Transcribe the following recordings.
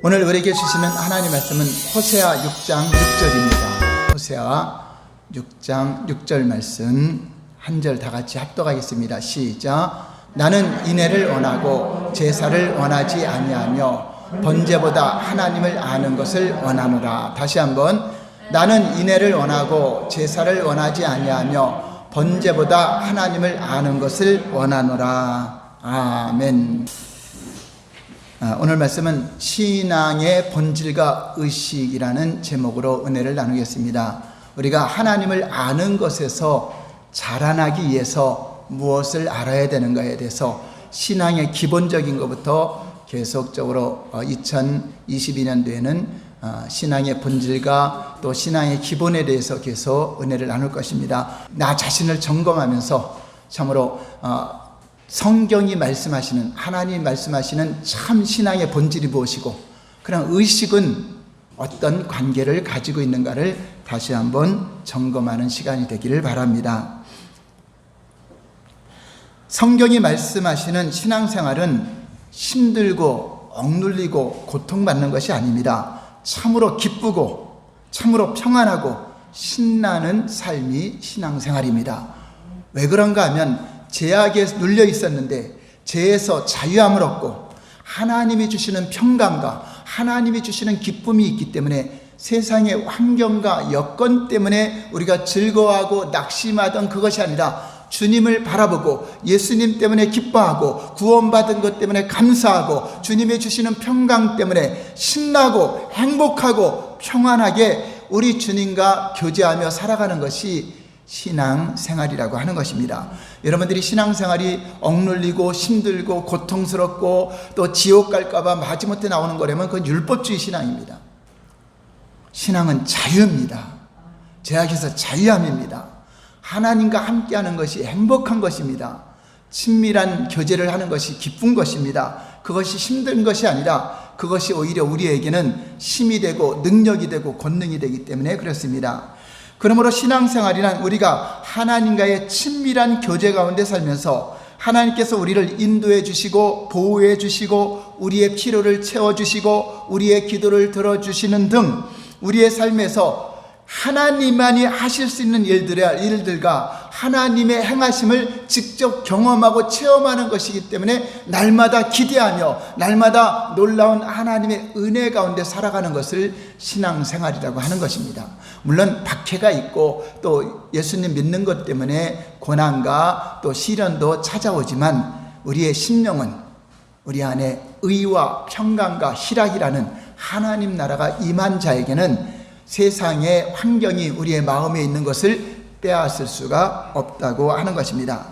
오늘 우리에게 주시는 하나님의 말씀은 호세아 6장 6절입니다. 호세아 6장 6절 말씀 한 절 다 같이 합독하겠습니다. 시작. 나는 인애를 원하고 제사를 원하지 아니하며 번제보다 하나님을 아는 것을 원하노라. 다시 한번. 나는 인애를 원하고 제사를 원하지 아니하며 번제보다 하나님을 아는 것을 원하노라. 아멘. 오늘 말씀은 신앙의 본질과 의식이라는 제목으로 은혜를 나누겠습니다. 우리가 하나님을 아는 것에서 자라나기 위해서 무엇을 알아야 되는가에 대해서 신앙의 기본적인 것부터 계속적으로 2022년도에는 신앙의 본질과 또 신앙의 기본에 대해서 계속 은혜를 나눌 것입니다. 나 자신을 점검하면서 참으로 성경이 말씀하시는, 하나님이 말씀하시는 참 신앙의 본질이 무엇이고 그런 의식은 어떤 관계를 가지고 있는가를 다시 한번 점검하는 시간이 되기를 바랍니다. 성경이 말씀하시는 신앙생활은 힘들고 억눌리고 고통받는 것이 아닙니다. 참으로 기쁘고 참으로 평안하고 신나는 삶이 신앙생활입니다. 왜 그런가 하면 죄악에 눌려 있었는데 죄에서 자유함을 얻고 하나님이 주시는 평강과 하나님이 주시는 기쁨이 있기 때문에 세상의 환경과 여건 때문에 우리가 즐거워하고 낙심하던 그것이 아니라 주님을 바라보고 예수님 때문에 기뻐하고 구원받은 것 때문에 감사하고 주님이 주시는 평강 때문에 신나고 행복하고 평안하게 우리 주님과 교제하며 살아가는 것이 신앙생활이라고 하는 것입니다. 여러분들이 신앙생활이 억눌리고 힘들고 고통스럽고 또 지옥 갈까봐 마지못해 나오는 거라면 그건 율법주의 신앙입니다. 신앙은 자유입니다. 죄악에서 자유함입니다. 하나님과 함께하는 것이 행복한 것입니다. 친밀한 교제를 하는 것이 기쁜 것입니다. 그것이 힘든 것이 아니라 그것이 오히려 우리에게는 힘이 되고 능력이 되고 권능이 되기 때문에 그렇습니다. 그러므로 신앙생활이란 우리가 하나님과의 친밀한 교제 가운데 살면서 하나님께서 우리를 인도해 주시고 보호해 주시고 우리의 필요를 채워 주시고 우리의 기도를 들어주시는 등 우리의 삶에서 하나님만이 하실 수 있는 일들과 하나님의 행하심을 직접 경험하고 체험하는 것이기 때문에 날마다 기대하며 날마다 놀라운 하나님의 은혜 가운데 살아가는 것을 신앙생활이라고 하는 것입니다. 물론 박해가 있고 또 예수님 믿는 것 때문에 고난과 또 시련도 찾아오지만 우리의 심령은 우리 안에 의와 평강과 희락이라는 하나님 나라가 임한 자에게는 세상의 환경이 우리의 마음에 있는 것을 빼앗을 수가 없다고 하는 것입니다.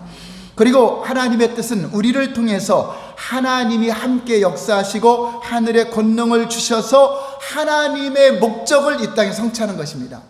그리고 하나님의 뜻은 우리를 통해서 하나님이 함께 역사하시고 하늘의 권능을 주셔서 하나님의 목적을 이 땅에 성취하는 것입니다.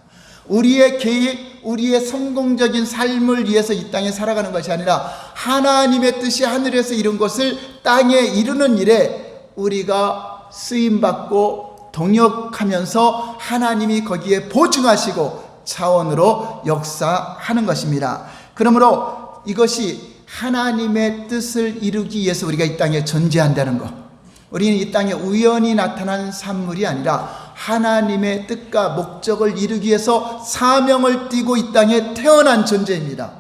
우리의 계획, 우리의 성공적인 삶을 위해서 이 땅에 살아가는 것이 아니라 하나님의 뜻이 하늘에서 이룬 것을 땅에 이루는 일에 우리가 쓰임받고 동역하면서 하나님이 거기에 보증하시고 차원으로 역사하는 것입니다. 그러므로 이것이 하나님의 뜻을 이루기 위해서 우리가 이 땅에 존재한다는 것, 우리는 이 땅에 우연히 나타난 산물이 아니라 하나님의 뜻과 목적을 이루기 위해서 사명을 띠고 이 땅에 태어난 존재입니다.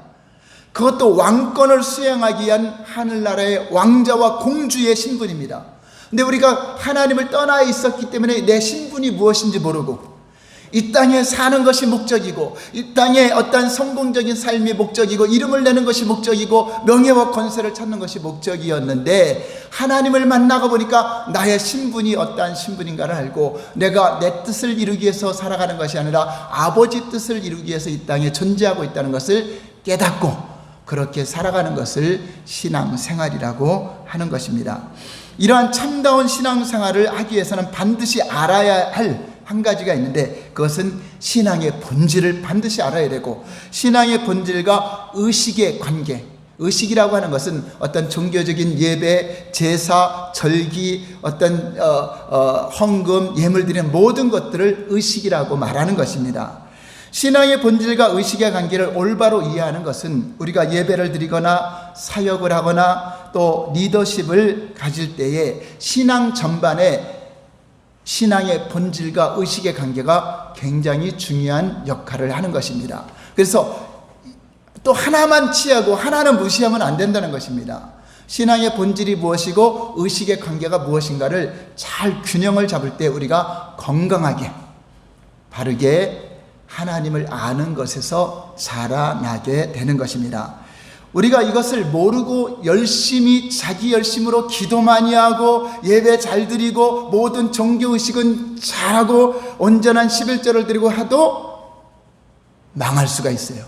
그것도 왕권을 수행하기 위한 하늘나라의 왕자와 공주의 신분입니다. 근데 우리가 하나님을 떠나 있었기 때문에 내 신분이 무엇인지 모르고 이 땅에 사는 것이 목적이고 이 땅에 어떤 성공적인 삶이 목적이고 이름을 내는 것이 목적이고 명예와 권세를 찾는 것이 목적이었는데 하나님을 만나고 보니까 나의 신분이 어떠한 신분인가를 알고 내가 내 뜻을 이루기 위해서 살아가는 것이 아니라 아버지 뜻을 이루기 위해서 이 땅에 존재하고 있다는 것을 깨닫고 그렇게 살아가는 것을 신앙생활이라고 하는 것입니다. 이러한 참다운 신앙생활을 하기 위해서는 반드시 알아야 할 한 가지가 있는데 그것은 신앙의 본질을 반드시 알아야 되고 신앙의 본질과 의식의 관계, 의식이라고 하는 것은 어떤 종교적인 예배, 제사, 절기, 어떤 헌금, 예물 드리는 모든 것들을 의식이라고 말하는 것입니다. 신앙의 본질과 의식의 관계를 올바로 이해하는 것은 우리가 예배를 드리거나 사역을 하거나 또 리더십을 가질 때에 신앙 전반에 신앙의 본질과 의식의 관계가 굉장히 중요한 역할을 하는 것입니다. 그래서 또 하나만 취하고 하나는 무시하면 안 된다는 것입니다. 신앙의 본질이 무엇이고 의식의 관계가 무엇인가를 잘 균형을 잡을 때 우리가 건강하게 바르게 하나님을 아는 것에서 자라나게 되는 것입니다. 우리가 이것을 모르고 열심히 자기 열심으로 기도 많이 하고 예배 잘 드리고 모든 종교의식은 잘하고 온전한 11절을 드리고 하도 망할 수가 있어요.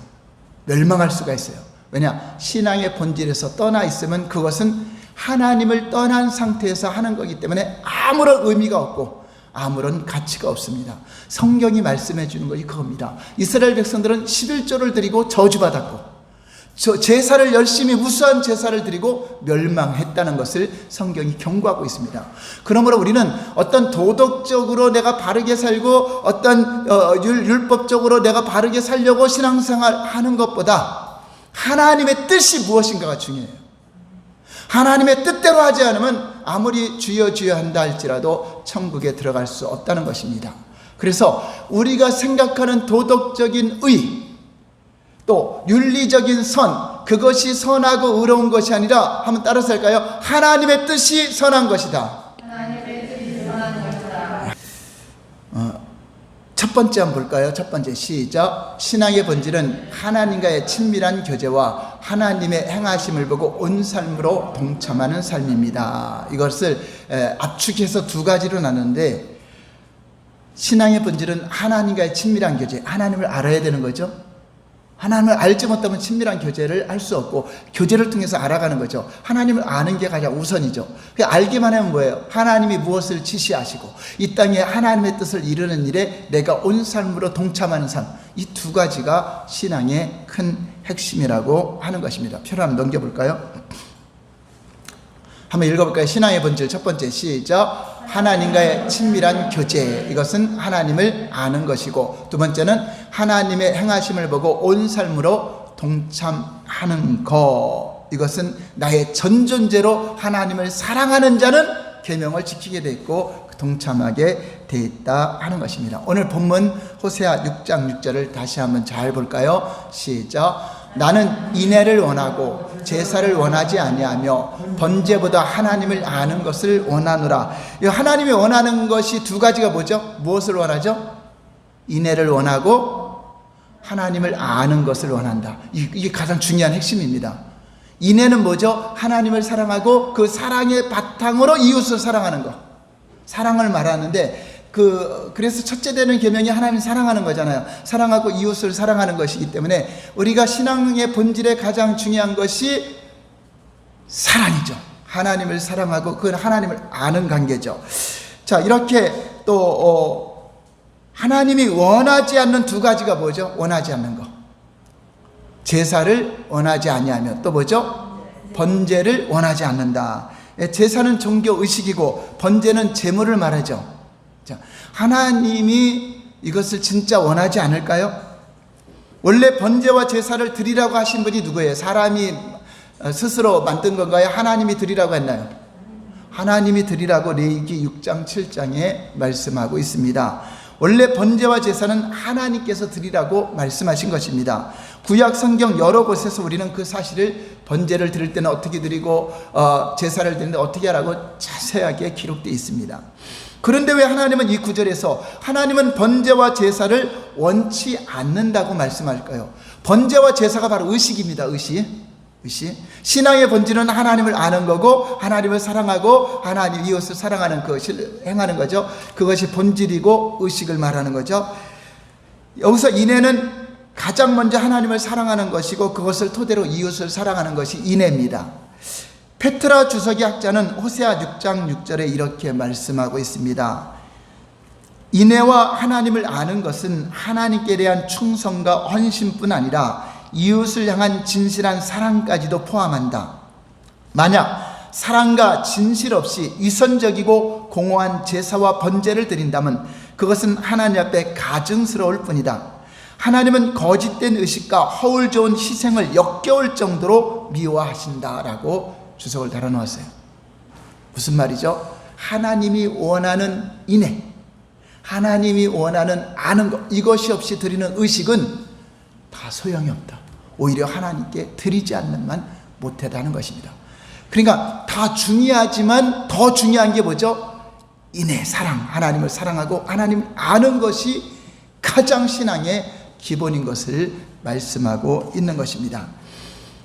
멸망할 수가 있어요. 왜냐? 신앙의 본질에서 떠나 있으면 그것은 하나님을 떠난 상태에서 하는 거기 때문에 아무런 의미가 없고 아무런 가치가 없습니다. 성경이 말씀해 주는 것이 그겁니다. 이스라엘 백성들은 11조를 드리고 저주받았고 제사를 열심히 무수한 제사를 드리고 멸망했다는 것을 성경이 경고하고 있습니다. 그러므로 우리는 어떤 도덕적으로 내가 바르게 살고 어떤 율법적으로 내가 바르게 살려고 신앙생활 하는 것보다 하나님의 뜻이 무엇인가가 중요해요. 하나님의 뜻대로 하지 않으면 아무리 주여 주여 한다 할지라도 천국에 들어갈 수 없다는 것입니다. 그래서 우리가 생각하는 도덕적인 의, 또 윤리적인 선, 그것이 선하고 의로운 것이 아니라 한번 따라서 할까요? 하나님의 뜻이 선한 것이다. 하나님의 뜻이 선한 것이다. 첫 번째 한번 볼까요? 첫 번째 시작. 신앙의 본질은 하나님과의 친밀한 교제와 하나님의 행하심을 보고 온 삶으로 동참하는 삶입니다. 이것을 압축해서 두 가지로 나누는데, 신앙의 본질은 하나님과의 친밀한 교제, 하나님을 알아야 되는 거죠. 하나님을 알지 못하면 친밀한 교제를 할 수 없고 교제를 통해서 알아가는 거죠. 하나님을 아는 게 가장 우선이죠. 알기만 하면 뭐예요? 하나님이 무엇을 지시하시고 이 땅에 하나님의 뜻을 이루는 일에 내가 온 삶으로 동참하는 삶, 이 두 가지가 신앙의 큰 핵심이라고 하는 것입니다. 표를 한번 넘겨볼까요? 한번 읽어볼까요? 신앙의 본질 첫 번째 시작. 하나님과의 친밀한 교제, 이것은 하나님을 아는 것이고, 두 번째는 하나님의 행하심을 보고 온 삶으로 동참하는 것, 이것은 나의 전 존재로 하나님을 사랑하는 자는 계명을 지키게 돼 있고 동참하게 돼 있다 하는 것입니다. 오늘 본문 호세아 6장 6절을 다시 한번 잘 볼까요? 시작. 나는 인애를 원하고 제사를 원하지 아니하며 번제보다 하나님을 아는 것을 원하노라. 하나님이 원하는 것이 두 가지가 뭐죠? 무엇을 원하죠? 인애를 원하고 하나님을 아는 것을 원한다. 이게 가장 중요한 핵심입니다. 인애는 뭐죠? 하나님을 사랑하고 그 사랑의 바탕으로 이웃을 사랑하는 것, 사랑을 말하는데, 그래서 첫째 되는 계명이 하나님 사랑하는 거잖아요. 사랑하고 이웃을 사랑하는 것이기 때문에 우리가 신앙의 본질에 가장 중요한 것이 사랑이죠. 하나님을 사랑하고 그 하나님을 아는 관계죠. 자, 이렇게 또 하나님이 원하지 않는 두 가지가 뭐죠? 원하지 않는 거. 제사를 원하지 아니하며 또 뭐죠? 번제를 원하지 않는다. 제사는 종교 의식이고 번제는 제물을 말하죠. 자, 하나님이 이것을 진짜 원하지 않을까요? 원래 번제와 제사를 드리라고 하신 분이 누구예요? 사람이 스스로 만든 건가요? 하나님이 드리라고 했나요? 하나님이 드리라고 레위기 6장 7장에 말씀하고 있습니다. 원래 번제와 제사는 하나님께서 드리라고 말씀하신 것입니다. 구약 성경 여러 곳에서 우리는 그 사실을 번제를 드릴 때는 어떻게 드리고 제사를 드리는데 어떻게 하라고 자세하게 기록되어 있습니다. 그런데 왜 하나님은 이 구절에서 하나님은 번제와 제사를 원치 않는다고 말씀할까요? 번제와 제사가 바로 의식입니다. 의식. 신앙의 본질은 하나님을 아는 거고 하나님을 사랑하고 하나님 이웃을 사랑하는 것을 행하는 거죠. 그것이 본질이고 의식을 말하는 거죠. 여기서 인애는 가장 먼저 하나님을 사랑하는 것이고 그것을 토대로 이웃을 사랑하는 것이 인애입니다. 페트라 주석이 학자는 호세아 6장 6절에 이렇게 말씀하고 있습니다. 인애와 하나님을 아는 것은 하나님께 대한 충성과 헌신뿐 아니라 이웃을 향한 진실한 사랑까지도 포함한다. 만약 사랑과 진실 없이 위선적이고 공허한 제사와 번제를 드린다면 그것은 하나님 앞에 가증스러울 뿐이다. 하나님은 거짓된 의식과 허울 좋은 희생을 역겨울 정도로 미워하신다라고 주석을 달아놓았어요. 무슨 말이죠? 하나님이 원하는 인애, 하나님이 원하는 아는 것, 이것이 없이 드리는 의식은 다 소용이 없다. 오히려 하나님께 드리지 않는만 못하다는 것입니다. 그러니까 다 중요하지만 더 중요한 게 뭐죠? 인내, 사랑, 하나님을 사랑하고 하나님 아는 것이 가장 신앙의 기본인 것을 말씀하고 있는 것입니다.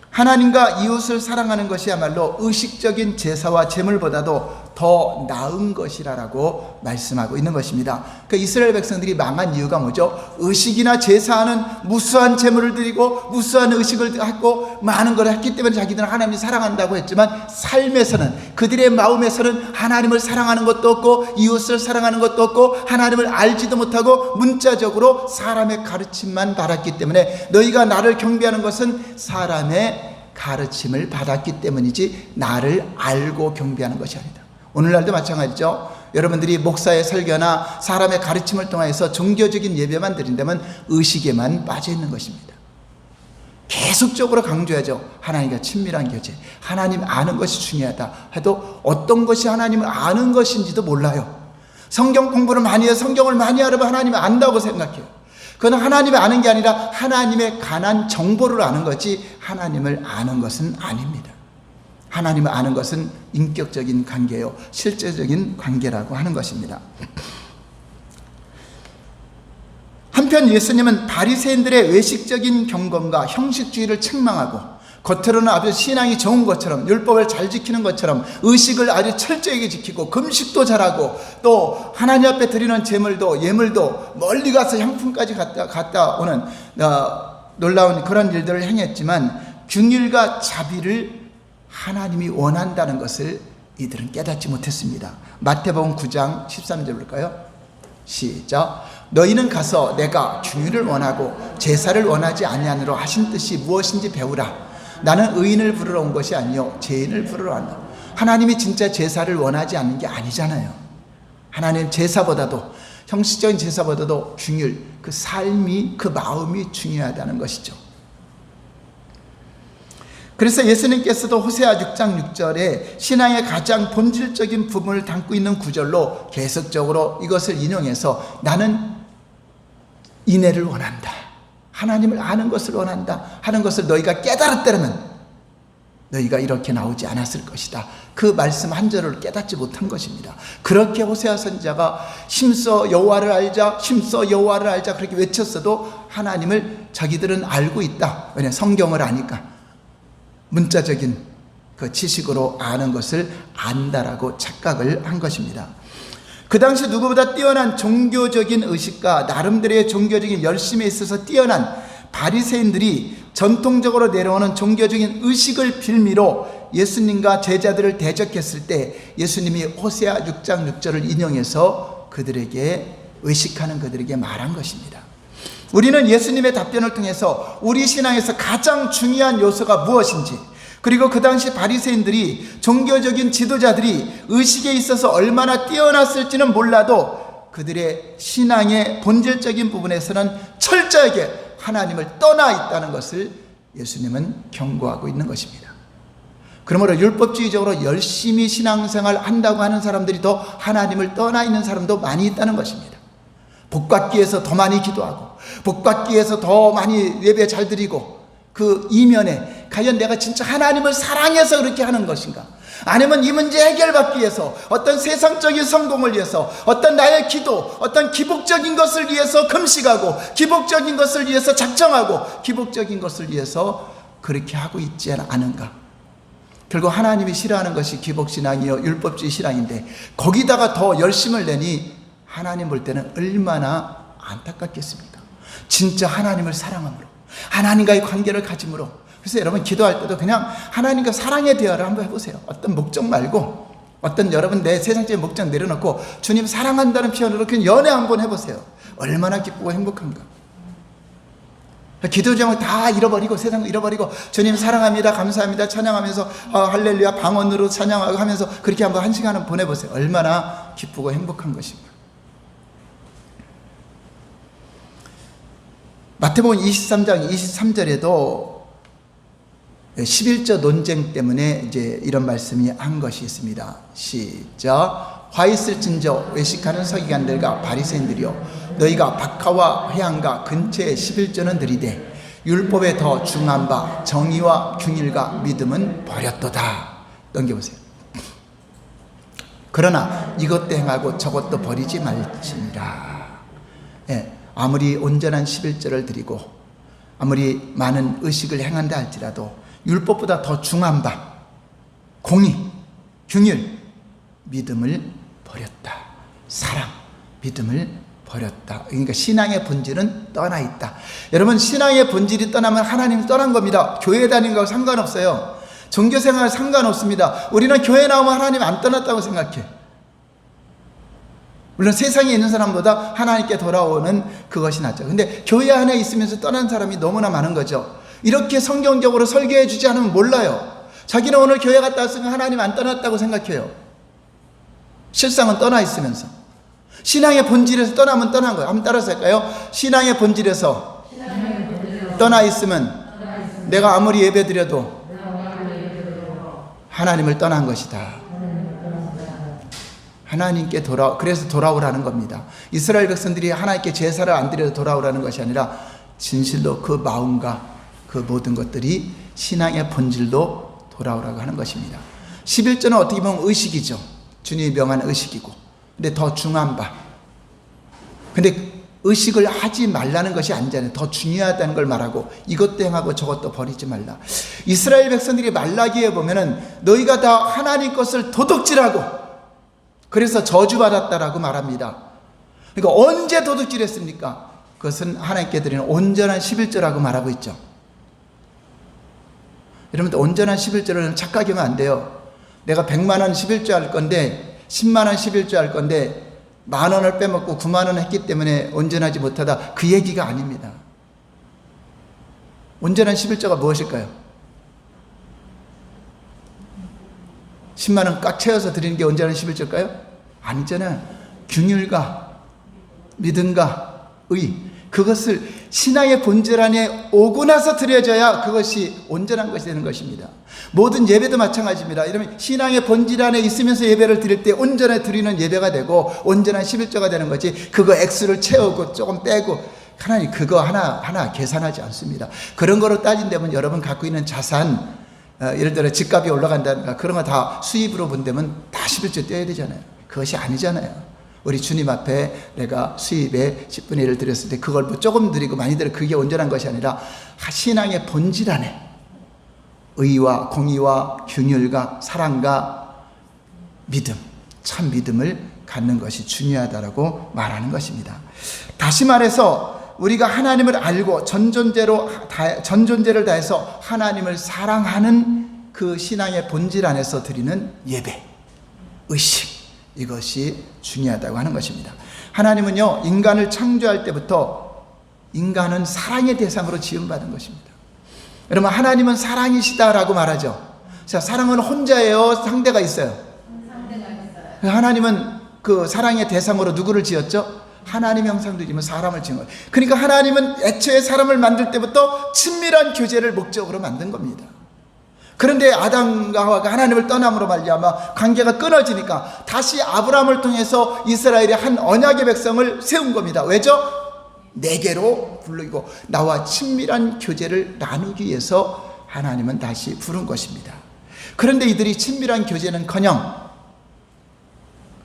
하나님과 이웃을 사랑하는 것이야말로 의식적인 제사와 제물보다도 더 나은 것이라고 말씀하고 있는 것입니다. 그 이스라엘 백성들이 망한 이유가 뭐죠? 의식이나 제사하는 무수한 제물을 드리고 무수한 의식을 하고 많은 걸 했기 때문에 자기들은 하나님을 사랑한다고 했지만 삶에서는, 그들의 마음에서는 하나님을 사랑하는 것도 없고 이웃을 사랑하는 것도 없고 하나님을 알지도 못하고 문자적으로 사람의 가르침만 받았기 때문에, 너희가 나를 경배하는 것은 사람의 가르침을 받았기 때문이지 나를 알고 경배하는 것이 아니다. 오늘날도 마찬가지죠. 여러분들이 목사의 설교나 사람의 가르침을 통해서 종교적인 예배만 드린다면 의식에만 빠져 있는 것입니다. 계속적으로 강조하죠. 하나님과 친밀한 교제, 하나님 아는 것이 중요하다 해도 어떤 것이 하나님을 아는 것인지도 몰라요. 성경 공부를 많이 해서 성경을 많이 알아봐 하나님을 안다고 생각해요. 그건 하나님을 아는 게 아니라 하나님에 관한 정보를 아는 거지 하나님을 아는 것은 아닙니다. 하나님을 아는 것은 인격적인 관계요, 실제적인 관계라고 하는 것입니다. 한편 예수님은 바리새인들의 외식적인 경건과 형식주의를 책망하고 겉으로는 아주 신앙이 좋은 것처럼, 율법을 잘 지키는 것처럼 의식을 아주 철저하게 지키고 금식도 잘하고 또 하나님 앞에 드리는 제물도 예물도 멀리 가서 향품까지 갔다 오는 놀라운 그런 일들을 행했지만 긍휼과 자비를 하나님이 원한다는 것을 이들은 깨닫지 못했습니다. 마태복음 9장 13절 볼까요? 시작. 너희는 가서 내가 긍휼을 원하고 제사를 원하지 아니하노라 하신 뜻이 무엇인지 배우라. 나는 의인을 부르러 온 것이 아니요 죄인을 부르러 왔다. 하나님이 진짜 제사를 원하지 않는 게 아니잖아요. 하나님 제사보다도, 형식적인 제사보다도 긍휼, 그 삶이, 그 마음이 중요하다는 것이죠. 그래서 예수님께서도 호세아 6장 6절에 신앙의 가장 본질적인 부분을 담고 있는 구절로 계속적으로 이것을 인용해서 나는 인애를 원한다, 하나님을 아는 것을 원한다 하는 것을 너희가 깨달았다면 너희가 이렇게 나오지 않았을 것이다. 그 말씀 한 절을 깨닫지 못한 것입니다. 그렇게 호세아 선지자가 힘써 여호와를 알자, 힘써 여호와를 알자 그렇게 외쳤어도 하나님을 자기들은 알고 있다. 왜냐하면 성경을 아니까 문자적인 그 지식으로 아는 것을 안다라고 착각을 한 것입니다. 그 당시 누구보다 뛰어난 종교적인 의식과 나름대로의 종교적인 열심에 있어서 뛰어난 바리새인들이 전통적으로 내려오는 종교적인 의식을 빌미로 예수님과 제자들을 대적했을 때 예수님이 호세아 6장 6절을 인용해서 그들에게 의식하는 그들에게 말한 것입니다. 우리는 예수님의 답변을 통해서 우리 신앙에서 가장 중요한 요소가 무엇인지, 그리고 그 당시 바리새인들이, 종교적인 지도자들이 의식에 있어서 얼마나 뛰어났을지는 몰라도 그들의 신앙의 본질적인 부분에서는 철저하게 하나님을 떠나 있다는 것을 예수님은 경고하고 있는 것입니다. 그러므로 율법주의적으로 열심히 신앙생활 한다고 하는 사람들이 더 하나님을 떠나 있는 사람도 많이 있다는 것입니다. 복받기 위해서 더 많이 기도하고 복받기 위해서 더 많이 예배 잘 드리고, 그 이면에 과연 내가 진짜 하나님을 사랑해서 그렇게 하는 것인가, 아니면 이 문제 해결받기 위해서 어떤 세상적인 성공을 위해서, 어떤 나의 기도, 어떤 기복적인 것을 위해서 금식하고 기복적인 것을 위해서 작정하고 기복적인 것을 위해서 그렇게 하고 있지 않은가. 결국 하나님이 싫어하는 것이 기복신앙이요 율법주의 신앙인데 거기다가 더 열심을 내니 하나님 볼 때는 얼마나 안타깝겠습니까? 진짜 하나님을 사랑함으로, 하나님과의 관계를 가짐으로. 그래서 여러분 기도할 때도 그냥 하나님과 사랑의 대화를 한번 해보세요. 어떤 목적 말고, 어떤 여러분 내 세상적인 목적 내려놓고 주님 사랑한다는 표현으로 그냥 연애 한번 해보세요. 얼마나 기쁘고 행복한가. 기도 제목 다 잃어버리고 세상 잃어버리고 주님 사랑합니다, 감사합니다 찬양하면서 할렐루야 방언으로 찬양하고 하면서 그렇게 한번 한 시간은 보내보세요. 얼마나 기쁘고 행복한 것인가. 마태복음 23장 23절에도 11조 논쟁 때문에 이제 이런 말씀이 한 것이 있습니다. 시작. 화 있을진저 외식하는 서기관들과 바리새인들이여 너희가 박하와 회향과 근처에 11조는 들이되 율법에 더 중한 바 정의와 균일과 믿음은 버렸도다. 넘겨보세요. 그러나 이것도 행하고 저것도 버리지 말지니라. 예, 아무리 온전한 11조를 드리고 아무리 많은 의식을 행한다 할지라도 율법보다 더 중한 바 공의, 균일, 믿음을 버렸다. 사랑, 믿음을 버렸다. 그러니까 신앙의 본질은 떠나 있다. 여러분, 신앙의 본질이 떠나면 하나님이 떠난 겁니다. 교회 다니는 거하고 상관없어요. 종교생활 상관없습니다. 우리는 교회 나오면 하나님 안 떠났다고 생각해. 물론 세상에 있는 사람보다 하나님께 돌아오는 그것이 낫죠. 근데 교회 안에 있으면서 떠난 사람이 너무나 많은 거죠. 이렇게 성경적으로 설교해 주지 않으면 몰라요. 자기는 오늘 교회 갔다 왔으면 하나님 안 떠났다고 생각해요. 실상은 떠나 있으면서. 신앙의 본질에서 떠나면 떠난 거예요. 한번 따라서 할까요? 신앙의 본질에서 떠나 있으면 내가 아무리 예배 드려도 하나님을 떠난 것이다. 하나님께 그래서 돌아오라는 겁니다. 이스라엘 백성들이 하나님께 제사를 안 드려도 돌아오라는 것이 아니라 진실로 그 마음과 그 모든 것들이 신앙의 본질로 돌아오라고 하는 것입니다. 11조는 어떻게 보면 의식이죠. 주님이 명한 의식이고, 근데 더 중요한 바. 근데 의식을 하지 말라는 것이 아니잖아요. 더 중요하다는 걸 말하고 이것도 행하고 저것도 버리지 말라. 이스라엘 백성들이 말라기에 보면은 너희가 다 하나님 것을 도둑질하고 그래서 저주받았다라고 말합니다. 그러니까 언제 도둑질했습니까? 그것은 하나님께 드리는 온전한 11조라고 말하고 있죠. 여러분들 온전한 11조를 착각하면 안 돼요. 내가 100만 원 11조 할 건데 10만 원 11조 할 건데 10,000원을 빼먹고 9만 원 했기 때문에 온전하지 못하다, 그 얘기가 아닙니다. 온전한 11조가 무엇일까요? 10만 원 꽉 채워서 드리는 게 온전한 11조일까요? 아니잖아요. 균율과 믿음과 의, 그것을 신앙의 본질 안에 오고 나서 드려져야 그것이 온전한 것이 되는 것입니다. 모든 예배도 마찬가지입니다. 이러면 신앙의 본질 안에 있으면서 예배를 드릴 때 온전히 드리는 예배가 되고 온전한 11조가 되는 거지, 그거 액수를 채우고 조금 빼고 하나님 그거 하나 계산하지 않습니다. 그런 거로 따진다면 여러분 갖고 있는 자산, 예를 들어 집값이 올라간다든가 그런 거 다 수입으로 본다면 다 11조 떼야 되잖아요. 그것이 아니잖아요. 우리 주님 앞에 내가 수입의 10분의 1을 드렸을 때 그걸 뭐 조금 드리고 많이 드리고 그게 온전한 것이 아니라 신앙의 본질 안에 의와 공의와 균율과 사랑과 믿음, 참 믿음을 갖는 것이 중요하다라고 말하는 것입니다. 다시 말해서 우리가 하나님을 알고 전존재를 다해서 하나님을 사랑하는 그 신앙의 본질 안에서 드리는 예배, 의식, 이것이 중요하다고 하는 것입니다. 하나님은요, 인간을 창조할 때부터 인간은 사랑의 대상으로 지음받은 것입니다. 여러분, 하나님은 사랑이시다라고 말하죠. 자, 사랑은 혼자예요? 상대가 있어요? 상대가 있어요. 하나님은 그 사랑의 대상으로 누구를 지었죠? 하나님 형상도 지으면 사람을 지은 거예요. 그러니까 하나님은 애초에 사람을 만들 때부터 친밀한 교제를 목적으로 만든 겁니다. 그런데 아담과 하와가 하나님을 떠남으로 말미암아 관계가 끊어지니까 다시 아브라함을 통해서 이스라엘의 한 언약의 백성을 세운 겁니다. 왜죠? 내게로 부르고 나와 친밀한 교제를 나누기 위해서 하나님은 다시 부른 것입니다. 그런데 이들이 친밀한 교제는커녕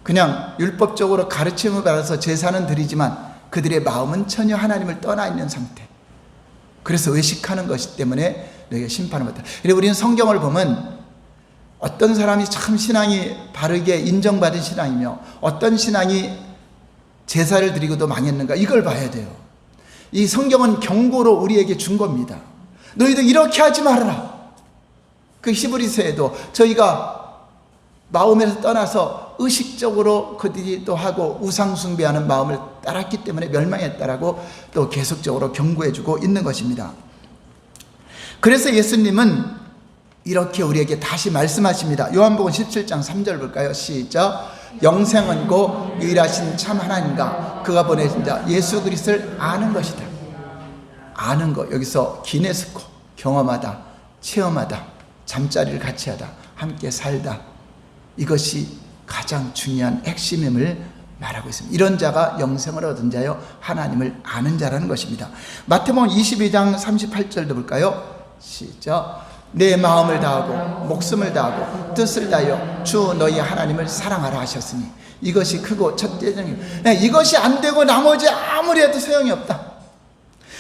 그냥 율법적으로 가르침을 받아서 제사는 드리지만 그들의 마음은 전혀 하나님을 떠나 있는 상태. 그래서 외식하는 것이기 때문에 너희가 심판을 받다. 우리는 성경을 보면 어떤 사람이 참 신앙이 바르게 인정받은 신앙이며 어떤 신앙이 제사를 드리고도 망했는가, 이걸 봐야 돼요. 이 성경은 경고로 우리에게 준 겁니다. 너희들 이렇게 하지 말아라. 그 히브리서에도 저희가 마음에서 떠나서 의식적으로 그들이 또 하고 우상 숭배하는 마음을 따랐기 때문에 멸망했다라고 또 계속적으로 경고해주고 있는 것입니다. 그래서 예수님은 이렇게 우리에게 다시 말씀하십니다. 요한복음 17장 3절 볼까요? 시작. 영생은 곧 유일하신 참 하나님과 그가 보내신 자 예수 그리스도를 아는 것이다. 아는 것, 여기서 기네스코, 경험하다, 체험하다, 잠자리를 같이 하다, 함께 살다, 이것이 가장 중요한 핵심임을 말하고 있습니다. 이런 자가 영생을 얻은 자요 하나님을 아는 자라는 것입니다. 마태복음 22장 38절도 볼까요? 시작. 내 마음을 다하고 목숨을 다하고 뜻을 다하여 주 너희 하나님을 사랑하라 하셨으니 이것이 크고 첫째 정입니다. 이것이 안 되고 나머지 아무리 해도 소용이 없다.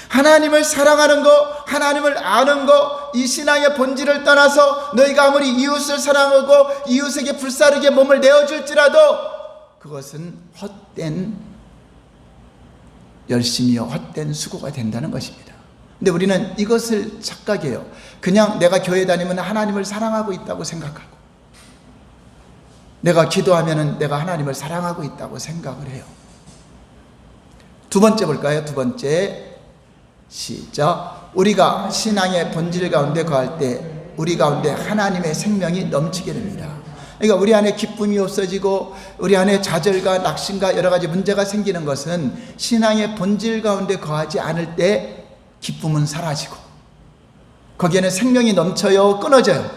하나님을 사랑하는 거, 하나님을 아는 거, 이 신앙의 본질을 떠나서 너희가 아무리 이웃을 사랑하고 이웃에게 불사르게 몸을 내어줄지라도 그것은 헛된 열심이요 헛된 수고가 된다는 것입니다. 근데 우리는 이것을 착각해요. 그냥 내가 교회 다니면 하나님을 사랑하고 있다고 생각하고, 내가 기도하면 내가 하나님을 사랑하고 있다고 생각을 해요. 두 번째 볼까요? 두 번째, 시작. 우리가 신앙의 본질 가운데 거할 때 우리 가운데 하나님의 생명이 넘치게 됩니다. 그러니까 우리 안에 기쁨이 없어지고 우리 안에 좌절과 낙심과 여러 가지 문제가 생기는 것은 신앙의 본질 가운데 거하지 않을 때 기쁨은 사라지고 거기에는 생명이 넘쳐요, 끊어져요.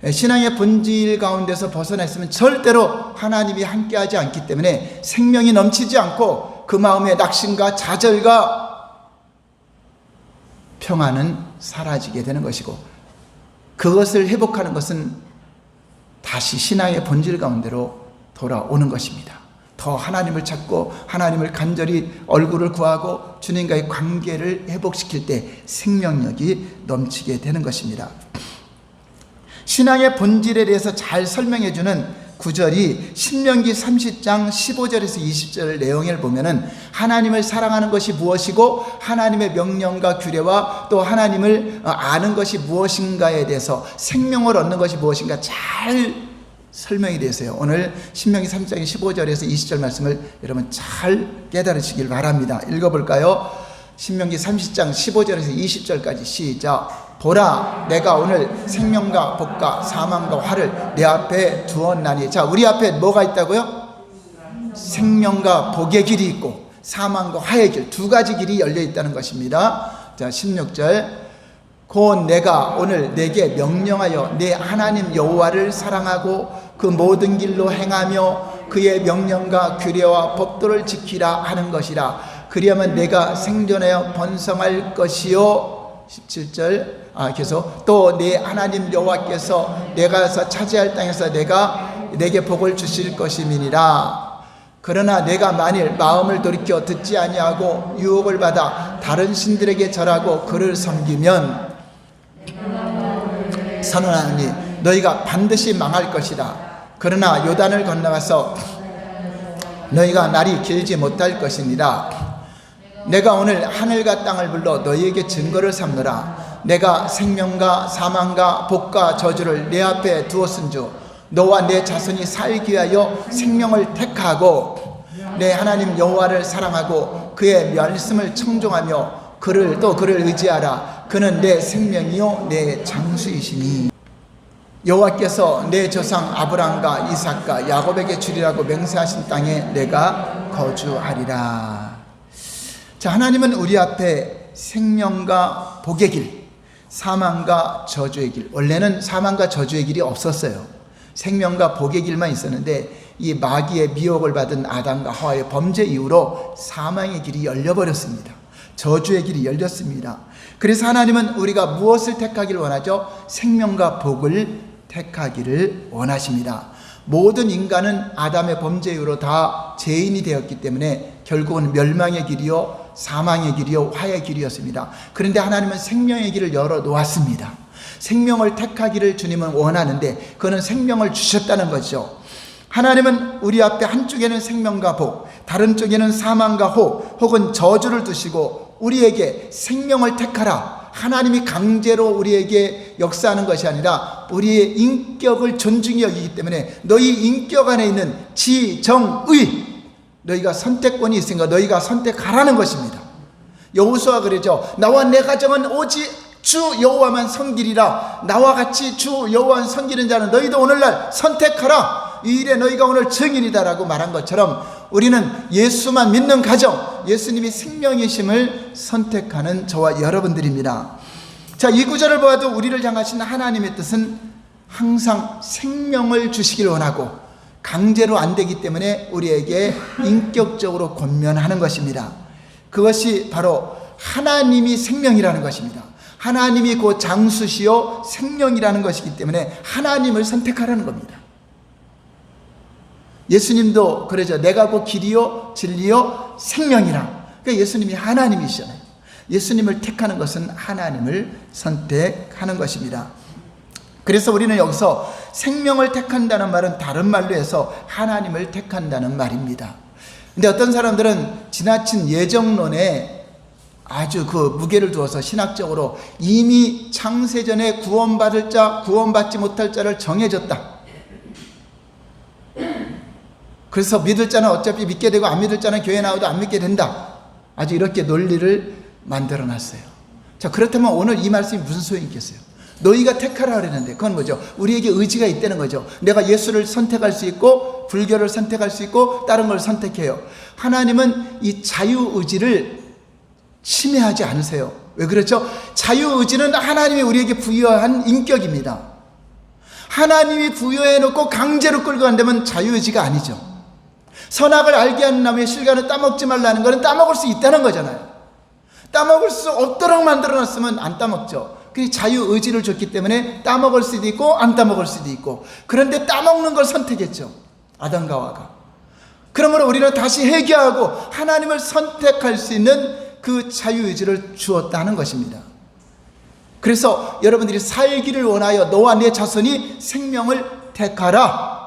신앙의 본질 가운데서 벗어났으면 절대로 하나님이 함께하지 않기 때문에 생명이 넘치지 않고 그 마음의 낙심과 좌절과 평안은 사라지게 되는 것이고, 그것을 회복하는 것은 다시 신앙의 본질 가운데로 돌아오는 것입니다. 더 하나님을 찾고 하나님을 간절히 얼굴을 구하고 주님과의 관계를 회복시킬 때 생명력이 넘치게 되는 것입니다. 신앙의 본질에 대해서 잘 설명해 주는 구절이 신명기 30장 15절에서 20절 내용을 보면은 하나님을 사랑하는 것이 무엇이고 하나님의 명령과 규례와 또 하나님을 아는 것이 무엇인가에 대해서, 생명을 얻는 것이 무엇인가 잘 설명이 되어 있어요. 오늘 신명기 3장 15절에서 20절 말씀을 여러분 잘 깨달으시길 바랍니다. 읽어볼까요? 신명기 30장 15절에서 20절까지 시작. 보라, 내가 오늘 생명과 복과 사망과 화를 내 앞에 두었나니. 자, 우리 앞에 뭐가 있다고요? 생명과 복의 길이 있고 사망과 화의 길, 두 가지 길이 열려 있다는 것입니다. 자, 16절. 곧 내가 오늘 내게 명령하여 내 하나님 여호와를 사랑하고 그 모든 길로 행하며 그의 명령과 규례와 법도를 지키라 하는 것이라. 그리하면 내가 생존하여 번성할 것이요. 17절. 계속 또 내 하나님 여호와께서 내가서 차지할 땅에서 내게 복을 주실 것임이니라. 그러나 내가 만일 마음을 돌이켜 듣지 아니하고 유혹을 받아 다른 신들에게 절하고 그를 섬기면 선언하니 너희가 반드시 망할 것이다. 그러나 요단을 건너가서 너희가 날이 길지 못할 것이니라. 내가 오늘 하늘과 땅을 불러 너희에게 증거를 삼노라. 내가 생명과 사망과 복과 저주를 내 앞에 두었은즉 너와 내 자손이 살기 위하여 생명을 택하고 내 하나님 여호와를 사랑하고 그의 말씀을 청종하며 그를 의지하라. 그는 내 생명이요 내 장수이시니 여호와께서 내 조상 아브라함과 이삭과 야곱에게 주리라고 맹세하신 땅에 내가 거주하리라. 자, 하나님은 우리 앞에 생명과 복의 길, 사망과 저주의 길, 원래는 사망과 저주의 길이 없었어요. 생명과 복의 길만 있었는데 이 마귀의 미혹을 받은 아담과 하와의 범죄 이후로 사망의 길이 열려버렸습니다. 저주의 길이 열렸습니다. 그래서 하나님은 우리가 무엇을 택하기를 원하죠? 생명과 복을 택하기를 원하십니다. 모든 인간은 아담의 범죄 이후로 다 죄인이 되었기 때문에 결국은 멸망의 길이요 사망의 길이요 화의 길이었습니다. 그런데 하나님은 생명의 길을 열어놓았습니다. 생명을 택하기를 주님은 원하는데 그는 생명을 주셨다는 거죠. 하나님은 우리 앞에 한쪽에는 생명과 복, 다른 쪽에는 사망과 혹은 저주를 두시고 우리에게 생명을 택하라. 하나님이 강제로 우리에게 역사하는 것이 아니라 우리의 인격을 존중히 여기기 때문에 너희 인격 안에 있는 지정의, 너희가 선택권이 있으니까 너희가 선택하라는 것입니다. 여호수아가 그러죠. 나와 내 가정은 오직 주 여호와만 섬기리라. 나와 같이 주 여호와만 섬기는 자는 너희도 오늘날 선택하라. 이 일에 너희가 오늘 증인이다라고 말한 것처럼 우리는 예수만 믿는 가정, 예수님이 생명이심을 선택하는 저와 여러분들입니다. 자, 이 구절을 보아도 우리를 향하신 하나님의 뜻은 항상 생명을 주시길 원하고 강제로 안 되기 때문에 우리에게 인격적으로 권면하는 것입니다. 그것이 바로 하나님이 생명이라는 것입니다. 하나님이 그 장수시요 생명이라는 것이기 때문에 하나님을 선택하라는 겁니다. 예수님도 그러죠. 내가 그 길이요 진리요 생명이라. 그러니까 예수님이 하나님이시잖아요. 예수님을 택하는 것은 하나님을 선택하는 것입니다. 그래서 우리는 여기서 생명을 택한다는 말은 다른 말로 해서 하나님을 택한다는 말입니다. 근데 어떤 사람들은 지나친 예정론에 아주 그 무게를 두어서 신학적으로 이미 창세전에 구원받을 자, 구원받지 못할 자를 정해졌다. 그래서 믿을 자는 어차피 믿게 되고 안 믿을 자는 교회 나와도 안 믿게 된다. 아주 이렇게 논리를 만들어 놨어요. 자, 그렇다면 오늘 이 말씀이 무슨 소용이 있겠어요? 너희가 택하라 그랬는데 그건 뭐죠? 우리에게 의지가 있다는 거죠. 내가 예수를 선택할 수 있고 불교를 선택할 수 있고 다른 걸 선택해요. 하나님은 이 자유의지를 침해하지 않으세요. 왜 그렇죠? 자유의지는 하나님이 우리에게 부여한 인격입니다. 하나님이 부여해 놓고 강제로 끌고 간다면 자유의지가 아니죠. 선악을 알게 하는 나무의 실과는 따먹지 말라는 것은 따먹을 수 있다는 거잖아요. 따먹을 수 없도록 만들어놨으면 안 따먹죠. 그 자유의지를 줬기 때문에 따먹을 수도 있고 안 따먹을 수도 있고, 그런데 따먹는 걸 선택했죠. 아담과 하와가. 그러므로 우리는 다시 회개하고 하나님을 선택할 수 있는 그 자유의지를 주었다는 것입니다. 그래서 여러분들이 살기를 원하여 너와 내 자손이 생명을 택하라.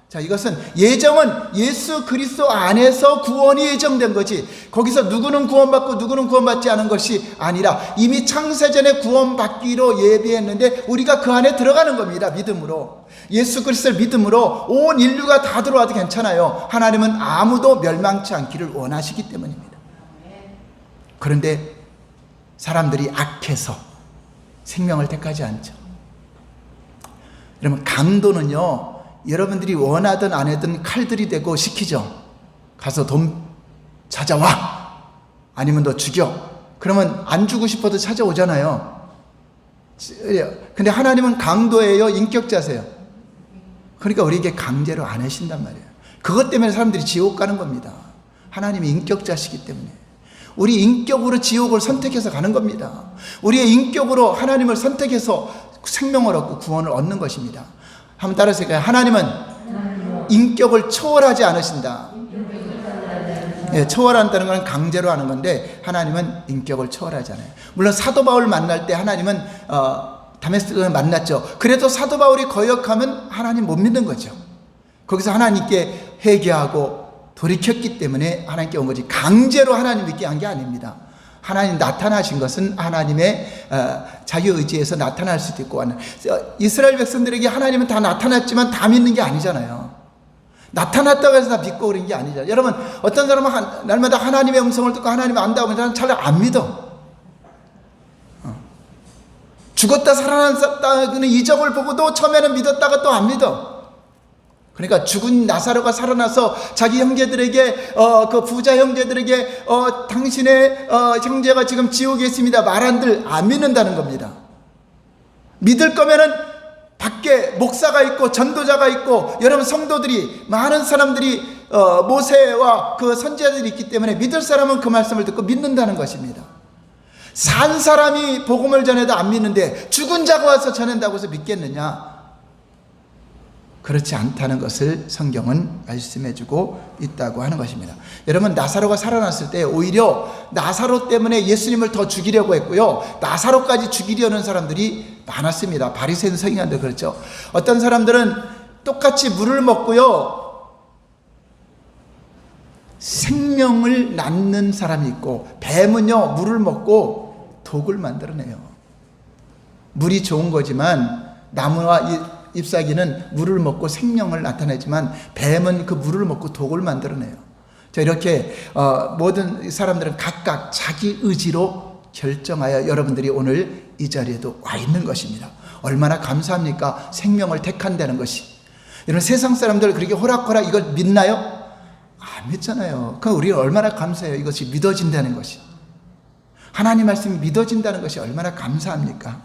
자, 이것은 예정은 예수 그리스도 안에서 구원이 예정된 거지, 거기서 누구는 구원받고 누구는 구원받지 않은 것이 아니라 이미 창세전에 구원받기로 예비했는데 우리가 그 안에 들어가는 겁니다. 믿음으로. 예수 그리스도를 믿음으로 온 인류가 다 들어와도 괜찮아요. 하나님은 아무도 멸망치 않기를 원하시기 때문입니다. 그런데 사람들이 악해서 생명을 택하지 않죠. 여러분, 강도는요, 여러분들이 원하든 안 하든 칼들이 되고 시키죠. 가서 돈 찾아와, 아니면 너 죽여. 그러면 안 주고 싶어도 찾아오잖아요. 근데 하나님은 강도예요, 인격자세요? 그러니까 우리에게 강제로 안 하신단 말이에요. 그것 때문에 사람들이 지옥 가는 겁니다. 하나님이 인격자시기 때문에. 우리 인격으로 지옥을 선택해서 가는 겁니다. 우리의 인격으로 하나님을 선택해서 생명을 얻고 구원을 얻는 것입니다. 한번 따라서 해볼까요? 하나님은 인격을 초월하지 않으신다. 예, 초월한다는 건 강제로 하는 건데 하나님은 인격을 초월하지 않아요. 물론 사도 바울 만날 때 하나님은 다메스크를 만났죠. 그래도 사도 바울이 거역하면 하나님 못 믿는 거죠. 거기서 하나님께 회개하고 돌이켰기 때문에 하나님께 온 거지, 강제로 하나님 믿게 한 게 아닙니다. 하나님 나타나신 것은 하나님의 자유의지에서 나타날 수도 있고, 이스라엘 백성들에게 하나님은 다 나타났지만 다 믿는 게 아니잖아요. 나타났다고 해서 다 믿고 그런 게 아니잖아요. 여러분, 어떤 사람은 날마다 하나님의 음성을 듣고 하나님을 안다고 하면 잘 안 믿어. 죽었다 살아났다는 이적을 보고도 처음에는 믿었다가 또 안 믿어. 그러니까 죽은 나사로가 살아나서 자기 형제들에게 그 부자 형제들에게 당신의 형제가 지금 지옥에 있습니다 말한들 안 믿는다는 겁니다. 믿을 거면은 밖에 목사가 있고 전도자가 있고 여러분 성도들이, 많은 사람들이 모세와 그 선지자들이 있기 때문에 믿을 사람은 그 말씀을 듣고 믿는다는 것입니다. 산 사람이 복음을 전해도 안 믿는데 죽은 자가 와서 전한다고 해서 믿겠느냐? 그렇지 않다는 것을 성경은 말씀해주고 있다고 하는 것입니다. 여러분, 나사로가 살아났을 때 오히려 나사로 때문에 예수님을 더 죽이려고 했고요, 나사로까지 죽이려는 사람들이 많았습니다. 바리새인 서기관들 그렇죠. 어떤 사람들은 똑같이 물을 먹고요, 생명을 낳는 사람이 있고, 뱀은요 물을 먹고 독을 만들어내요. 물이 좋은 거지만 나무와 잎사귀는 물을 먹고 생명을 나타내지만 뱀은 그 물을 먹고 독을 만들어내요. 자, 이렇게 모든 사람들은 각각 자기 의지로 결정하여 여러분들이 오늘 이 자리에도 와 있는 것입니다. 얼마나 감사합니까? 생명을 택한다는 것이. 여러분, 세상 사람들 그렇게 호락호락 이걸 믿나요? 안 믿잖아요. 그럼 우리는 얼마나 감사해요. 이것이 믿어진다는 것이. 하나님 말씀이 믿어진다는 것이 얼마나 감사합니까?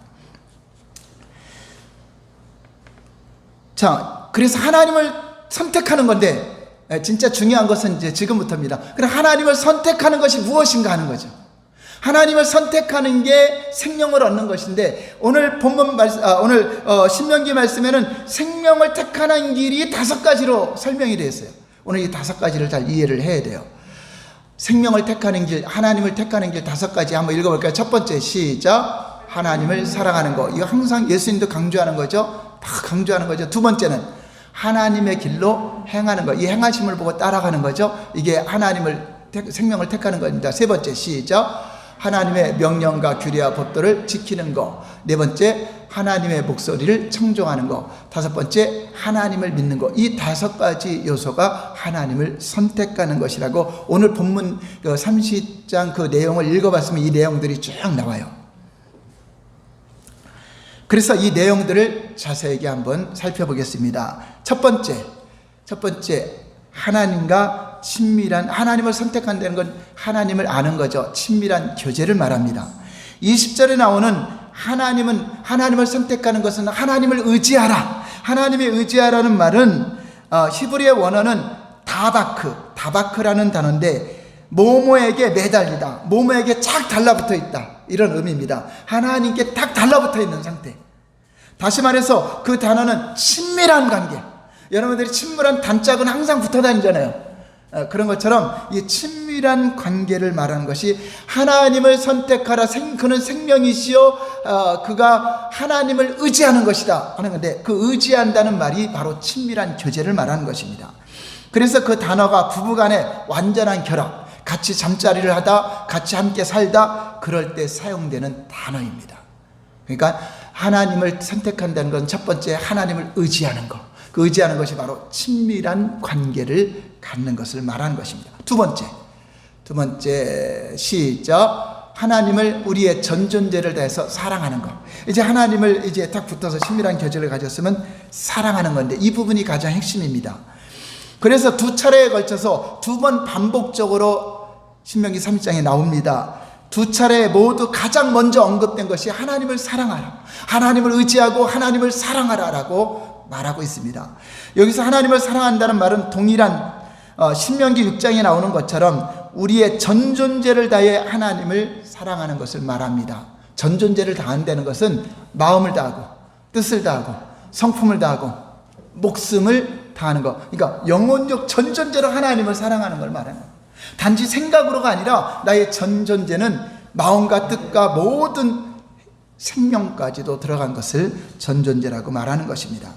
자, 그래서 하나님을 선택하는 건데, 진짜 중요한 것은 이제 지금부터입니다. 그럼 하나님을 선택하는 것이 무엇인가 하는 거죠. 하나님을 선택하는 게 생명을 얻는 것인데, 오늘 본문 말씀, 오늘 신명기 말씀에는 생명을 택하는 길이 5가지로 설명이 되어 있어요. 오늘 이 5가지를 잘 이해를 해야 돼요. 생명을 택하는 길, 하나님을 택하는 길 5가지 한번 읽어볼까요? 첫 번째, 시작. 하나님을 사랑하는 거. 이거 항상 예수님도 강조하는 거죠. 다 강조하는 거죠. 두 번째는 하나님의 길로 행하는 거. 이 행하심을 보고 따라가는 거죠. 이게 하나님을 생명을 택하는 겁니다. 세 번째, 시작. 하나님의 명령과 규례와 법도를 지키는 거. 네 번째, 하나님의 목소리를 청종하는 거. 다섯 번째, 하나님을 믿는 거. 이 5가지 요소가 하나님을 선택하는 것이라고 오늘 본문 30장 그 내용을 읽어봤으면 이 내용들이 쭉 나와요. 그래서 이 내용들을 자세하게 한번 살펴보겠습니다. 첫 번째, 하나님과 친밀한, 하나님을 선택한다는 건 하나님을 아는 거죠. 친밀한 교제를 말합니다. 20절에 나오는 하나님을 선택하는 것은 하나님을 의지하라. 하나님의 의지하라는 말은 히브리의 원어는 다바크라는 단어인데, 모모에게 매달리다, 모모에게 쫙 달라붙어 있다, 이런 의미입니다. 하나님께 딱 달라붙어 있는 상태. 다시 말해서 그 단어는 친밀한 관계. 여러분들이 친밀한 단짝은 항상 붙어 다니잖아요. 그런 것처럼 이 친밀한 관계를 말하는 것이, 하나님을 선택하라, 그는 생명이시요 그가 하나님을 의지하는 것이다 하는 건데, 그 의지한다는 말이 바로 친밀한 교제를 말하는 것입니다. 그래서 그 단어가 부부간의 완전한 결합, 같이 잠자리를 하다, 같이 함께 살다, 그럴 때 사용되는 단어입니다. 그러니까 하나님을 선택한다는 건 첫 번째, 하나님을 의지하는 것. 그 의지하는 것이 바로 친밀한 관계를 갖는 것을 말하는 것입니다. 두 번째, 시작. 하나님을 우리의 전 존재를 다해서 사랑하는 것. 이제 하나님을 이제 딱 붙어서 친밀한 교제를 가졌으면 사랑하는 건데, 이 부분이 가장 핵심입니다. 그래서 2차례에 걸쳐서 2번 반복적으로 신명기 30장에 나옵니다. 2차례 모두 가장 먼저 언급된 것이 하나님을 사랑하라, 하나님을 의지하고 하나님을 사랑하라 라고 말하고 있습니다. 여기서 하나님을 사랑한다는 말은 동일한 신명기 6장에 나오는 것처럼 우리의 전 존재를 다해 하나님을 사랑하는 것을 말합니다. 전 존재를 다한다는 것은 마음을 다하고, 뜻을 다하고, 성품을 다하고, 목숨을 다하는 것. 그러니까 영혼적 전 존재로 하나님을 사랑하는 걸 말하는 거예요. 단지 생각으로가 아니라 나의 전 존재는 마음과 뜻과 모든 생명까지도 들어간 것을 전 존재라고 말하는 것입니다.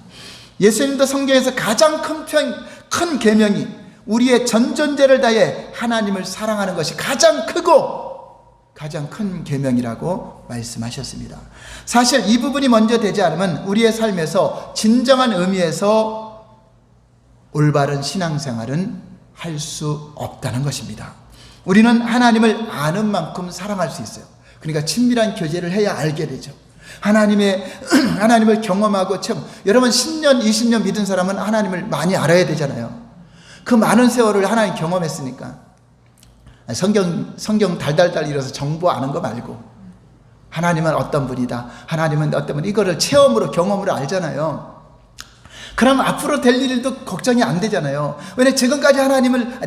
예수님도 성경에서 가장 큰 계명이 우리의 전 존재를 다해 하나님을 사랑하는 것이 가장 크고 가장 큰 계명이라고 말씀하셨습니다. 사실 이 부분이 먼저 되지 않으면 우리의 삶에서 진정한 의미에서 올바른 신앙생활은 할 수 없다는 것입니다. 우리는 하나님을 아는 만큼 사랑할 수 있어요. 그러니까 친밀한 교제를 해야 알게 되죠. 하나님을 경험하고 여러분 10년, 20년 믿은 사람은 하나님을 많이 알아야 되잖아요. 그 많은 세월을 하나님 경험했으니까. 성경 달달달 읽어서 정보 아는 거 말고, 하나님은 어떤 분이다, 하나님은 어떤 분, 이거를 체험으로, 경험으로 알잖아요. 그럼 앞으로 될 일도 걱정이 안 되잖아요. 왜냐하면 지금까지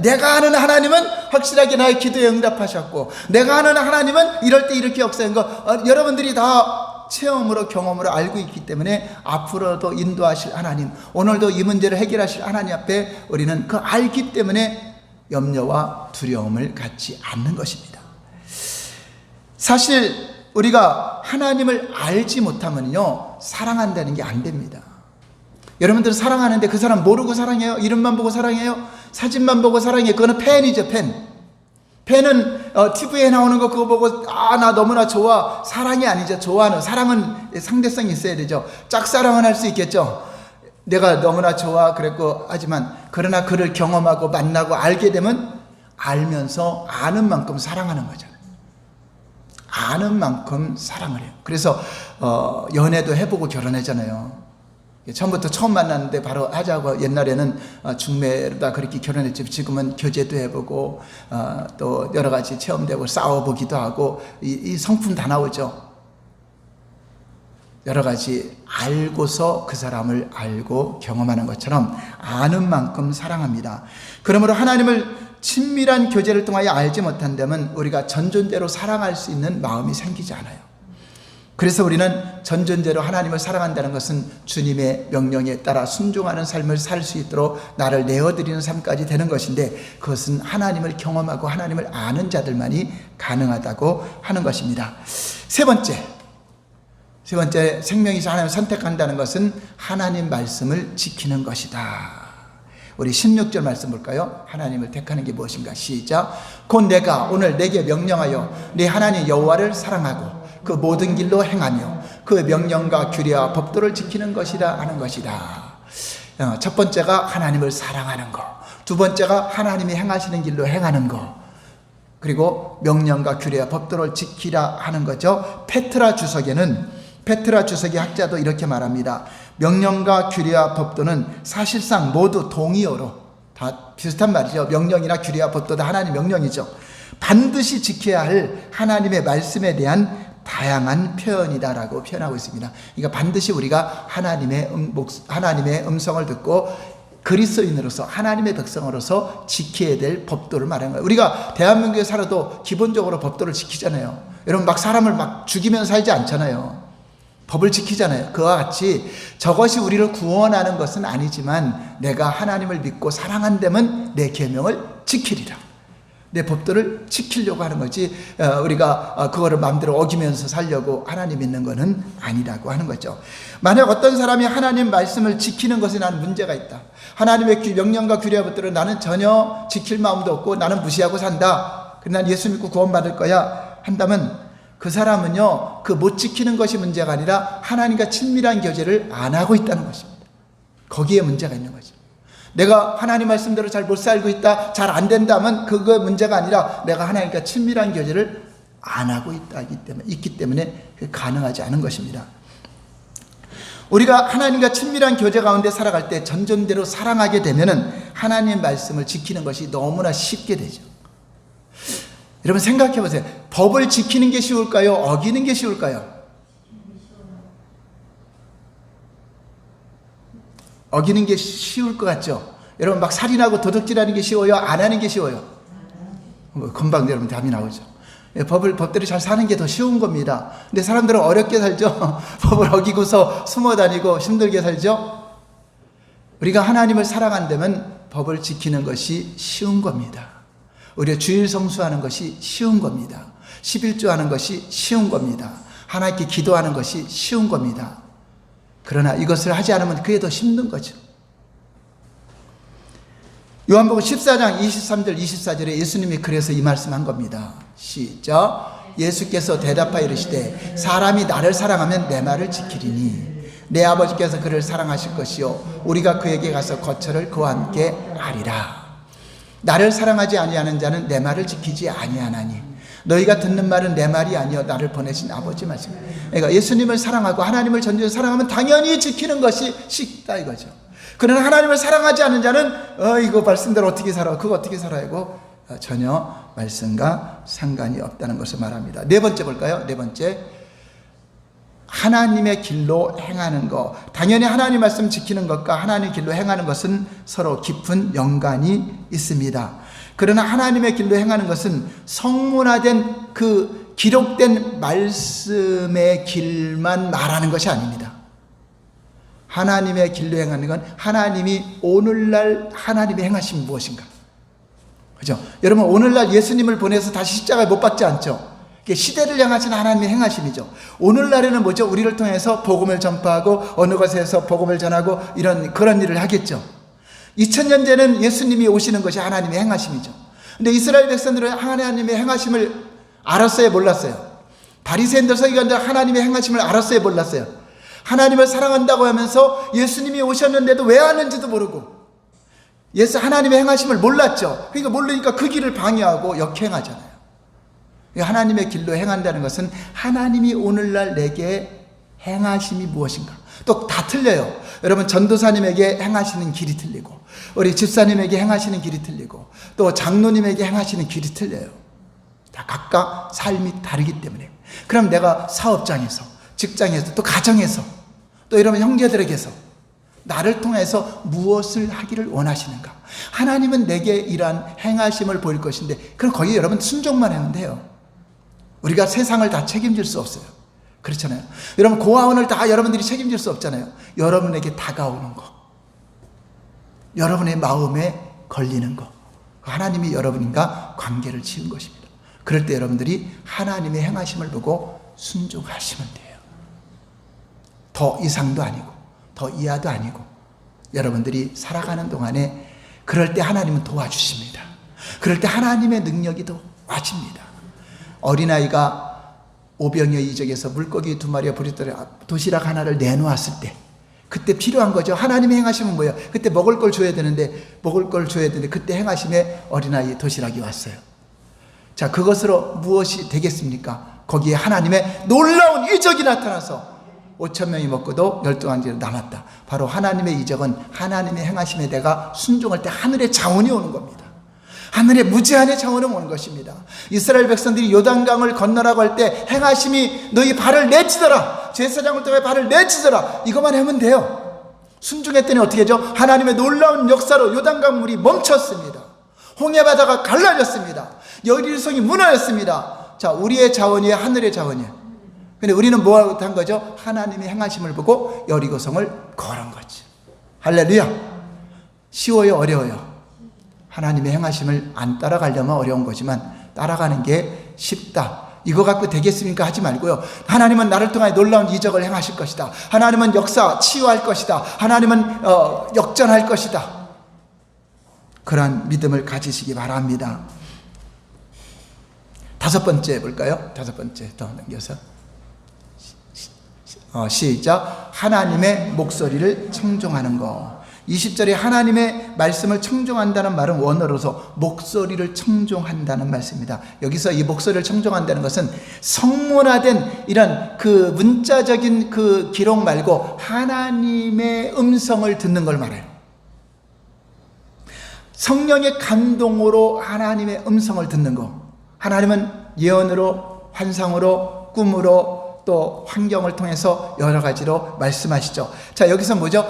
내가 아는 하나님은 확실하게 나의 기도에 응답하셨고, 내가 아는 하나님은 이럴 때 이렇게 역사한 거 여러분들이 다 체험으로, 경험으로 알고 있기 때문에 앞으로도 인도하실 하나님, 오늘도 이 문제를 해결하실 하나님 앞에 우리는 그 알기 때문에 염려와 두려움을 갖지 않는 것입니다. 사실 우리가 하나님을 알지 못하면요, 사랑한다는 게 안 됩니다. 여러분들 사랑하는데 그 사람 모르고 사랑해요? 이름만 보고 사랑해요? 사진만 보고 사랑해요? 그거는 팬이죠, 팬. 팬은 TV에 나오는 거 그거 보고 나 너무나 좋아. 사랑이 아니죠. 좋아하는. 사랑은 상대성이 있어야 되죠. 짝사랑은 할 수 있겠죠. 내가 너무나 좋아 그랬고, 하지만 그러나 그를 경험하고 만나고 알게 되면 알면서 아는 만큼 사랑하는 거죠. 아는 만큼 사랑을 해요. 그래서 연애도 해보고 결혼하잖아요. 처음 만났는데 바로 하자고, 옛날에는 중매로다 그렇게 결혼했지, 지금은 교제도 해보고 또 여러 가지 체험되고 싸워보기도 하고, 이 성품 다 나오죠. 여러 가지 알고서 그 사람을 알고 경험하는 것처럼 아는 만큼 사랑합니다. 그러므로 하나님을 친밀한 교제를 통하여 알지 못한다면 우리가 전존대로 사랑할 수 있는 마음이 생기지 않아요. 그래서 우리는 전존대로 하나님을 사랑한다는 것은 주님의 명령에 따라 순종하는 삶을 살 수 있도록 나를 내어드리는 삶까지 되는 것인데, 그것은 하나님을 경험하고 하나님을 아는 자들만이 가능하다고 하는 것입니다. 세 번째 생명이신 하나님을 선택한다는 것은 하나님 말씀을 지키는 것이다. 우리 16절 말씀 볼까요? 하나님을 택하는 게 무엇인가? 시작. 곧 내가 오늘 내게 명령하여 네 하나님 여호와를 사랑하고 그 모든 길로 행하며 그 명령과 규례와 법도를 지키는 것이라 하는 것이다. 첫 번째가 하나님을 사랑하는 것, 두 번째가 하나님이 행하시는 길로 행하는 것, 그리고 명령과 규례와 법도를 지키라 하는 거죠. 페트라 주석의 학자도 이렇게 말합니다. 명령과 규례와 법도는 사실상 모두 동의어로 다 비슷한 말이죠. 명령이나 규례와 법도 다 하나님 명령이죠. 반드시 지켜야 할 하나님의 말씀에 대한 다양한 표현이다라고 표현하고 있습니다. 그러니까 반드시 우리가 하나님의 음성을 듣고 그리스도인으로서 하나님의 백성으로서 지켜야 될 법도를 말하는 거예요. 우리가 대한민국에 살아도 기본적으로 법도를 지키잖아요. 여러분 막 사람을 막 죽이면서 살지 않잖아요. 법을 지키잖아요. 그와 같이 저것이 우리를 구원하는 것은 아니지만 내가 하나님을 믿고 사랑한다면 내 계명을 지키리라. 내 법도를 지키려고 하는 거지, 우리가 그거를 마음대로 어기면서 살려고 하나님 믿는 것은 아니라고 하는 거죠. 만약 어떤 사람이 하나님 말씀을 지키는 것에 나는 문제가 있다, 하나님의 명령과 규례와 법도를 나는 전혀 지킬 마음도 없고 나는 무시하고 산다, 그래 난 예수 믿고 구원받을 거야 한다면 그 사람은요, 그 못 지키는 것이 문제가 아니라 하나님과 친밀한 교제를 안 하고 있다는 것입니다. 거기에 문제가 있는 거죠. 내가 하나님 말씀대로 잘 못 살고 있다, 잘 안 된다면 그거 문제가 아니라 내가 하나님과 친밀한 교제를 안 하고 있기 때문에 가능하지 않은 것입니다. 우리가 하나님과 친밀한 교제 가운데 살아갈 때 전존대로 사랑하게 되면은 하나님 말씀을 지키는 것이 너무나 쉽게 되죠. 여러분 생각해 보세요. 법을 지키는 게 쉬울까요? 어기는 게 쉬울까요? 어기는 게 쉬울 것 같죠? 여러분 막 살인하고 도둑질하는 게 쉬워요? 안 하는 게 쉬워요? 금방 여러분 답이 나오죠. 법대로 잘 사는 게 더 쉬운 겁니다. 근데 사람들은 어렵게 살죠. 법을 어기고서 숨어 다니고 힘들게 살죠. 우리가 하나님을 사랑한다면 법을 지키는 것이 쉬운 겁니다. 우리가 주일 성수하는 것이 쉬운 겁니다. 11조 하는 것이 쉬운 겁니다. 하나님께 기도하는 것이 쉬운 겁니다. 그러나 이것을 하지 않으면 그게 더 힘든 거죠. 요한복음 14장 23절 24절에 예수님이 그래서 이 말씀한 겁니다. 시작. 예수께서 대답하여 이르시되 사람이 나를 사랑하면 내 말을 지키리니 내 아버지께서 그를 사랑하실 것이요 우리가 그에게 가서 거처를 그와 함께 하리라. 나를 사랑하지 아니하는 자는 내 말을 지키지 아니하나니 너희가 듣는 말은 내 말이 아니요 나를 보내신 아버지 말씀. 그러니까 예수님을 사랑하고 하나님을 전적으로 사랑하면 당연히 지키는 것이 쉽다 이거죠. 그러나 하나님을 사랑하지 않는 자는 이거 말씀대로 어떻게 살아, 그거 어떻게 살아야고 전혀 말씀과 상관이 없다는 것을 말합니다. 네 번째 볼까요? 네 번째, 하나님의 길로 행하는 것. 당연히 하나님 말씀 지키는 것과 하나님의 길로 행하는 것은 서로 깊은 연관이 있습니다. 그러나 하나님의 길로 행하는 것은 성문화된 그 기록된 말씀의 길만 말하는 것이 아닙니다. 하나님의 길로 행하는 건 하나님이 오늘날 하나님의 행하심이 무엇인가. 그죠? 여러분 오늘날 예수님을 보내서 다시 십자가에 못 박지 않죠? 시대를 향하신 하나님의 행하심이죠. 오늘날에는 뭐죠? 우리를 통해서 복음을 전파하고 어느 곳에서 복음을 전하고 그런 일을 하겠죠. 2000년 전에는 예수님이 오시는 것이 하나님의 행하심이죠. 근데 이스라엘 백성들은 하나님의 행하심을 알았어요, 몰랐어요? 바리새인들 서기관들 하나님의 행하심을 알았어요, 몰랐어요? 하나님을 사랑한다고 하면서 예수님이 오셨는데도 왜 왔는지도 모르고 하나님의 행하심을 몰랐죠. 그러니까 모르니까 그 길을 방해하고 역행하잖아요. 하나님의 길로 행한다는 것은 하나님이 오늘날 내게 행하심이 무엇인가. 또 다 틀려요. 여러분 전도사님에게 행하시는 길이 틀리고 우리 집사님에게 행하시는 길이 틀리고 또 장로님에게 행하시는 길이 틀려요. 다 각각 삶이 다르기 때문에. 그럼 내가 사업장에서 직장에서, 또 가정에서, 또 여러분 형제들에게서 나를 통해서 무엇을 하기를 원하시는가? 하나님은 내게 이러한 행하심을 보일 것인데, 그럼 거기에 여러분 순종만 하면 돼요. 우리가 세상을 다 책임질 수 없어요. 그렇잖아요. 여러분 고아원을 다 여러분들이 책임질 수 없잖아요. 여러분에게 다가오는 거, 여러분의 마음에 걸리는 거, 하나님이 여러분과 관계를 지은 것입니다. 그럴 때 여러분들이 하나님의 행하심을 보고 순종하시면 돼요. 더 이상도 아니고 더 이하도 아니고, 여러분들이 살아가는 동안에 그럴 때 하나님은 도와주십니다. 그럴 때 하나님의 능력이 더 와집니다. 어린아이가 오병이어 이적에서 물고기 2마리와 보리떡 도시락 하나를 내놓았을 때, 그때 필요한 거죠. 하나님의 행하심은 뭐예요? 그때 먹을 걸 줘야 되는데 그때 행하심에 어린아이 도시락이 왔어요. 자, 그것으로 무엇이 되겠습니까? 거기에 하나님의 놀라운 이적이 나타나서 5,000명이 먹고도 12가지로 남았다. 바로 하나님의 이적은 하나님의 행하심에 내가 순종할 때 하늘의 자원이 오는 겁니다. 하늘의 무제한의 자원이 오는 것입니다. 이스라엘 백성들이 요단강을 건너라고 할 때 행하심이 너희 발을 내치더라, 제사장을 통해 발을 내치더라, 이것만 하면 돼요. 순종했더니 어떻게 하죠? 하나님의 놀라운 역사로 요단강 물이 멈췄습니다. 홍해바다가 갈라졌습니다. 여리고성이 무너졌습니다. 자, 우리의 자원이 하늘의 자원이에요. 근데 우리는 뭐 한 거죠? 하나님의 행하심을 보고 여리고성을 걸은 거죠. 할렐루야. 쉬워요, 어려워요? 하나님의 행하심을 안 따라가려면 어려운 거지만 따라가는 게 쉽다. 이거 갖고 되겠습니까? 하지 말고요. 하나님은 나를 통해 놀라운 이적을 행하실 것이다. 하나님은 역사 치유할 것이다. 하나님은 역전할 것이다. 그러한 믿음을 가지시기 바랍니다. 5번째 볼까요? 5번째 더 넘겨서 시작. 하나님의 목소리를 청종하는 것. 20절에 하나님의 말씀을 청종한다는 말은 원어로서 목소리를 청종한다는 말씀입니다. 여기서 이 목소리를 청종한다는 것은 성문화된 이런 그 문자적인 그 기록 말고 하나님의 음성을 듣는 걸 말해요. 성령의 감동으로 하나님의 음성을 듣는 거. 하나님은 예언으로, 환상으로, 꿈으로, 또 환경을 통해서 여러 가지로 말씀하시죠. 자, 여기서 뭐죠?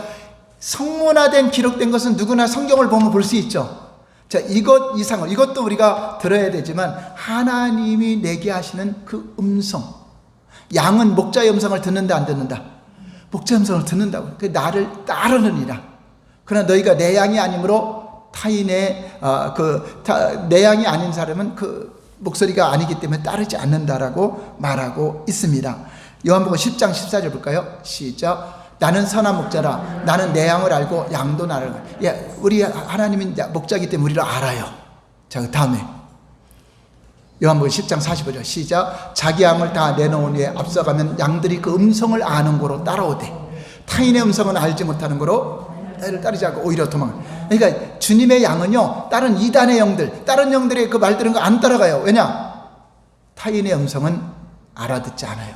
성문화된 기록된 것은 누구나 성경을 보면 볼 수 있죠. 자, 이것 이상을, 이것도 우리가 들어야 되지만 하나님이 내게 하시는 그 음성. 양은 목자의 음성을 듣는다, 안 듣는다? 목자의 음성을 듣는다고. 그 나를 따르느니라. 그러나 너희가 내 양이 아니므로 타인의 내 양이 아닌 사람은 그 목소리가 아니기 때문에 따르지 않는다라고 말하고 있습니다. 요한복음 10장 14절 볼까요? 시작. 나는 선한 목자라. 나는 내 양을 알고 양도 나를 알고. 예, 우리 하나님은 목자이기 때문에 우리를 알아요. 자, 그 다음에 요한복음 10장 45절 시작. 자기 양을 다 내놓은 후에 앞서가면 양들이 그 음성을 아는 거로 따라오되 타인의 음성은 알지 못하는 거로 나를 따르지 않고 오히려 도망. 그러니까 주님의 양은요, 다른 이단의 영들, 다른 영들의 그 말 들은 거 안 따라가요. 왜냐? 타인의 음성은 알아듣지 않아요.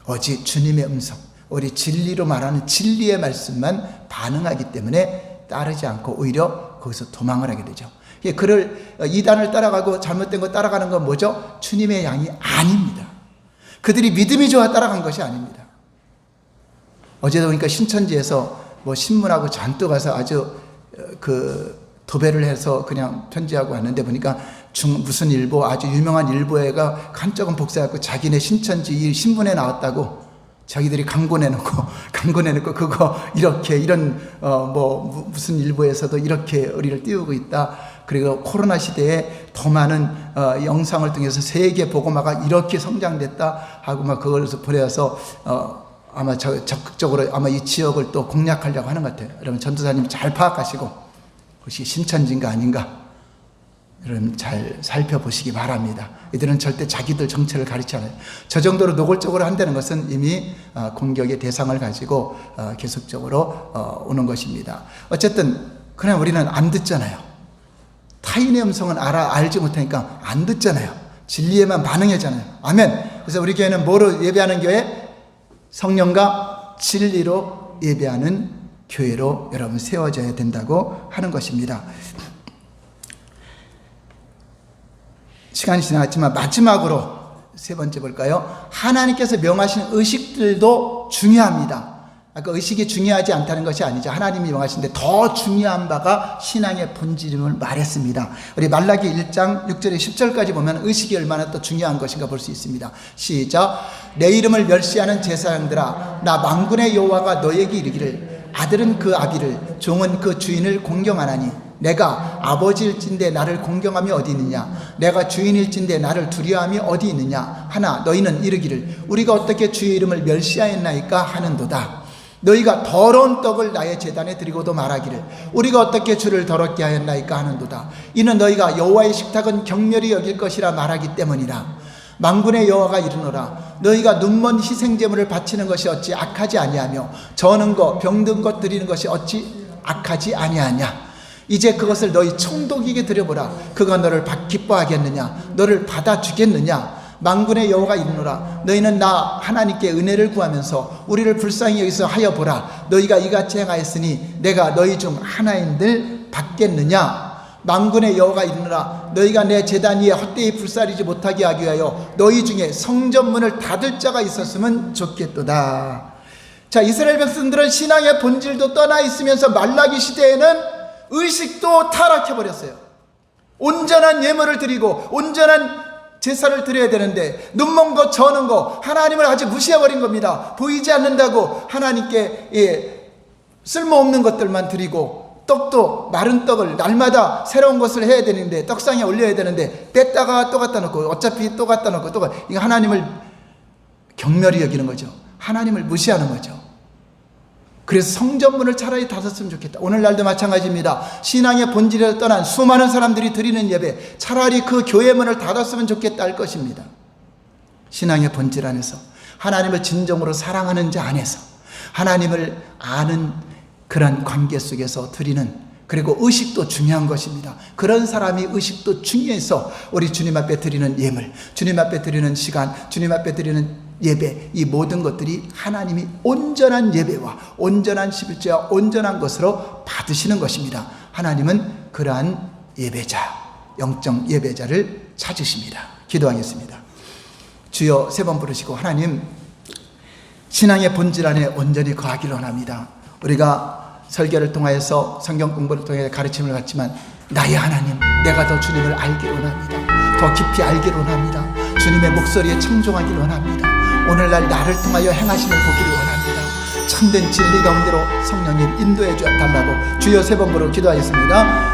오직 주님의 음성, 우리 진리로 말하는 진리의 말씀만 반응하기 때문에 따르지 않고 오히려 거기서 도망을 하게 되죠. 그를 이단을 따라가고 잘못된 거 따라가는 건 뭐죠? 주님의 양이 아닙니다. 그들이 믿음이 좋아 따라간 것이 아닙니다. 어제도 보니까 신천지에서 뭐 신문하고 잔뜩 가서 아주 그 도배를 해서 그냥 편지하고 왔는데 보니까 무슨 일보, 아주 유명한 일보회가 한쪽은 복사해갖고 자기네 신천지 이 신문에 나왔다고 자기들이 광고 내놓고 그거 이렇게 이런 뭐 무슨 일보에서도 이렇게 우리를 띄우고 있다. 그리고 코로나 시대에 더 많은 영상을 통해서 세계 복음화가 이렇게 성장됐다 하고 막 그걸서 보내서 아마 적극적으로 아마 이 지역을 또 공략하려고 하는 것 같아요. 여러분 전도사님 잘 파악하시고 그것이 신천지인가 아닌가 여러분 잘 살펴보시기 바랍니다. 이들은 절대 자기들 정체를 가리지 않아요. 저 정도로 노골적으로 한다는 것은 이미 공격의 대상을 가지고 계속적으로 오는 것입니다. 어쨌든 그냥 우리는 안 듣잖아요. 타인의 음성은 알지 못하니까 안 듣잖아요. 진리에만 반응하잖아요. 아멘. 그래서 우리 교회는 뭐로 예배하는 교회? 성령과 진리로 예배하는 교회로 여러분 세워져야 된다고 하는 것입니다. 시간이 지나갔지만 마지막으로 세 번째 볼까요? 하나님께서 명하신 의식들도 중요합니다. 아까 의식이 중요하지 않다는 것이 아니죠. 하나님이 명하신데 더 중요한 바가 신앙의 본질임을 말했습니다. 우리 말라기 1장 6절에 10절까지 보면 의식이 얼마나 또 중요한 것인가 볼 수 있습니다. 시작. 내 이름을 멸시하는 제사장들아, 나 만군의 여호와가 너에게 이르기를 아들은 그 아비를, 종은 그 주인을 공경하나니 내가 아버지일진데 나를 공경함이 어디 있느냐? 내가 주인일진데 나를 두려워함이 어디 있느냐? 하나 너희는 이르기를 우리가 어떻게 주의 이름을 멸시하였나이까 하는도다. 너희가 더러운 떡을 나의 제단에 드리고도 말하기를 우리가 어떻게 주를 더럽게 하였나이까 하는도다. 이는 너희가 여호와의 식탁은 경멸히 여길 것이라 말하기 때문이라. 만군의 여호와가 이르노라. 너희가 눈먼 희생제물을 바치는 것이 어찌 악하지 아니하며 저는 것 병든 것 드리는 것이 어찌 악하지 아니하냐. 이제 그것을 너희 청독에게 드려보라. 그가 너를 기뻐하겠느냐? 너를 받아주겠느냐? 만군의 여호와가 이르노라. 너희는 나 하나님께 은혜를 구하면서 우리를 불쌍히 여기서 하여 보라. 너희가 이같이 행하였으니 내가 너희 중 하나인들 받겠느냐? 만군의 여호와가 이르노라. 너희가 내 제단 위에 헛되이 불사르지 못하게 하기 위하여 너희 중에 성전문을 닫을 자가 있었으면 좋겠도다. 자, 이스라엘 백성들은 신앙의 본질도 떠나 있으면서 말라기 시대에는 의식도 타락해버렸어요. 온전한 예물을 드리고 온전한 제사를 드려야 되는데 눈먼 것 저는 것 하나님을 아주 무시해버린 겁니다. 보이지 않는다고 하나님께 쓸모없는 것들만 드리고 떡도 마른 떡을 날마다 새로운 것을 해야 되는데 떡상에 올려야 되는데 뺐다가 또 갖다 놓고 어차피 또 갖다 놓고 또 이거 하나님을 경멸히 여기는 거죠. 하나님을 무시하는 거죠. 그래서 성전문을 차라리 닫았으면 좋겠다. 오늘날도 마찬가지입니다. 신앙의 본질에서 떠난 수많은 사람들이 드리는 예배 차라리 그 교회문을 닫았으면 좋겠다 할 것입니다. 신앙의 본질 안에서 하나님을 진정으로 사랑하는 자 안에서 하나님을 아는 그런 관계 속에서 드리는, 그리고 의식도 중요한 것입니다. 그런 사람이 의식도 중요해서 우리 주님 앞에 드리는 예물, 주님 앞에 드리는 시간, 주님 앞에 드리는 예배, 이 모든 것들이 하나님이 온전한 예배와 온전한 11조와 온전한 것으로 받으시는 것입니다. 하나님은 그러한 예배자, 영적 예배자를 찾으십니다. 기도하겠습니다. 주여 세 번 부르시고 하나님, 신앙의 본질 안에 온전히 거하기를 원합니다. 우리가 설교를 통하여서 성경 공부를 통해 가르침을 받지만 나의 하나님, 내가 더 주님을 알기를 원합니다. 더 깊이 알기를 원합니다. 주님의 목소리에 청종하기를 원합니다. 오늘날 나를 통하여 행하심을 보기를 원합니다. 참된 진리 가운데로 성령님 인도해 달라고 주여 세 번 부르고 기도하겠습니다.